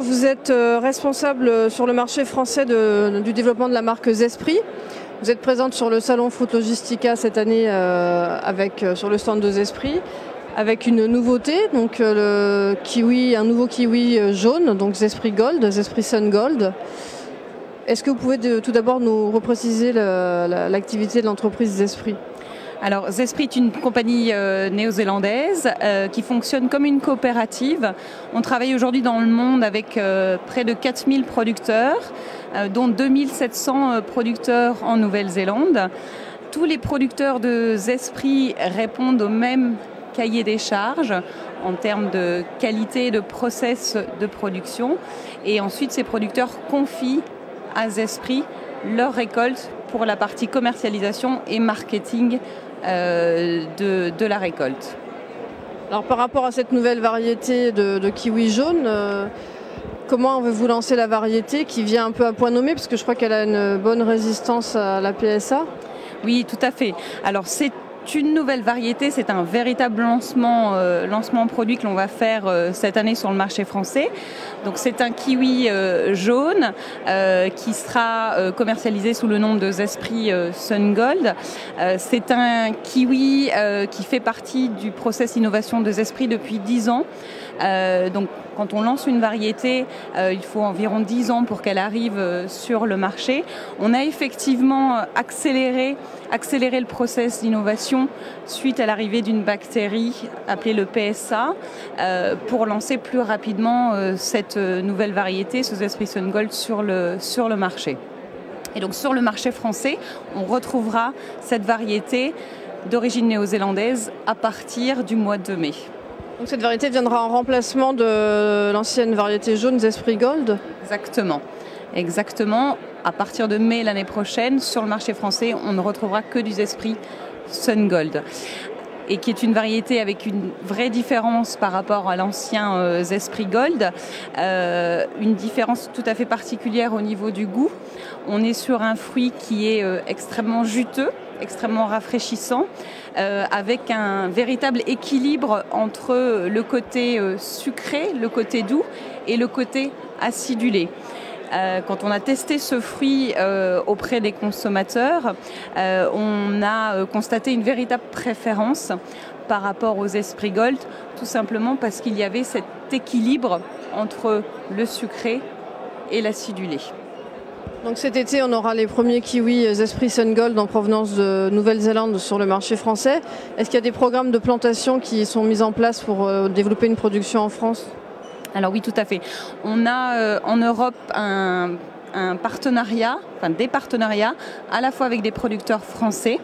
vous êtes responsable sur le marché français du développement de la marque Zespri. Vous êtes présente sur le salon Fruit Logistica cette année sur le stand de Zespri avec une nouveauté, donc un nouveau kiwi jaune, donc Zespri Gold, Zespri Sun Gold. Est-ce que vous pouvez tout d'abord nous repréciser l'activité de l'entreprise Zespri ? Alors Zespri est une compagnie néo-zélandaise qui fonctionne comme une coopérative. On travaille aujourd'hui dans le monde avec près de 4000 producteurs, dont 2700 producteurs en Nouvelle-Zélande. Tous les producteurs de Zespri répondent au même cahier des charges en termes de qualité, de process de production. Et ensuite, ces producteurs confient à Zespri leur récolte pour la partie commercialisation et marketing de la récolte. Alors par rapport à cette nouvelle variété de kiwi jaune, comment avez-vous lancé la variété qui vient un peu à point nommé, parce que je crois qu'elle a une bonne résistance à la PSA? Oui, tout à fait. Alors c'est une nouvelle variété, c'est un véritable lancement produit que l'on va faire cette année sur le marché français. Donc c'est un kiwi jaune qui sera commercialisé sous le nom de Zespri Sun Gold. C'est un kiwi qui fait partie du process innovation de Zespri depuis 10 ans. Donc quand on lance une variété, il faut environ 10 ans pour qu'elle arrive sur le marché. On a effectivement accéléré le process d'innovation suite à l'arrivée d'une bactérie appelée le PSA pour lancer plus rapidement cette nouvelle variété, ce Zespri Sun Gold, sur le marché. Et donc sur le marché français, on retrouvera cette variété d'origine néo-zélandaise à partir du mois de mai. Donc cette variété viendra en remplacement de l'ancienne variété jaune Zespri Gold ? Exactement. À partir de mai l'année prochaine, sur le marché français, on ne retrouvera que du Zespri Sun Gold. Et qui est une variété avec une vraie différence par rapport à l'ancien Zespri Gold. Une différence tout à fait particulière au niveau du goût. On est sur un fruit qui est extrêmement juteux, extrêmement rafraîchissant, avec un véritable équilibre entre le côté sucré, le côté doux et le côté acidulé. Quand on a testé ce fruit auprès des consommateurs, on a constaté une véritable préférence par rapport aux Zespri Gold, tout simplement parce qu'il y avait cet équilibre entre le sucré et l'acidulé. Donc cet été, on aura les premiers kiwis Zespri Sun Gold en provenance de Nouvelle-Zélande sur le marché français. Est-ce qu'il y a des programmes de plantation qui sont mis en place pour développer une production en France ? Alors oui, tout à fait. On a en Europe des partenariats à la fois avec des producteurs français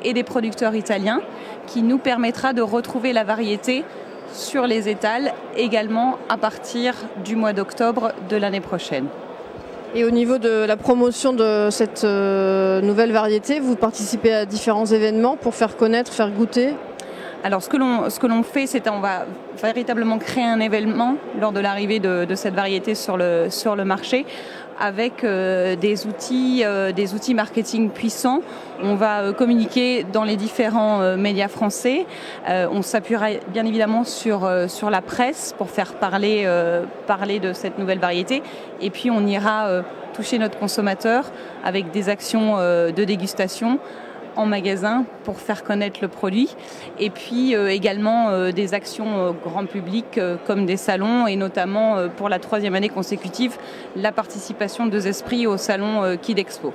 et des producteurs italiens qui nous permettra de retrouver la variété sur les étals également à partir du mois d'octobre de l'année prochaine. Et au niveau de la promotion de cette nouvelle variété, vous participez à différents événements pour faire connaître, faire goûter ? Alors ce que l'on fait, c'est qu'on va véritablement créer un événement lors de l'arrivée de cette variété sur le marché avec des outils marketing puissants. On va communiquer dans les différents médias français. On s'appuiera bien évidemment sur la presse pour faire parler de cette nouvelle variété. Et puis on ira toucher notre consommateur avec des actions de dégustation en magasin pour faire connaître le produit, et puis également des actions grand public comme des salons, et notamment pour la 3e année consécutive la participation de Zespri au salon Kid Expo.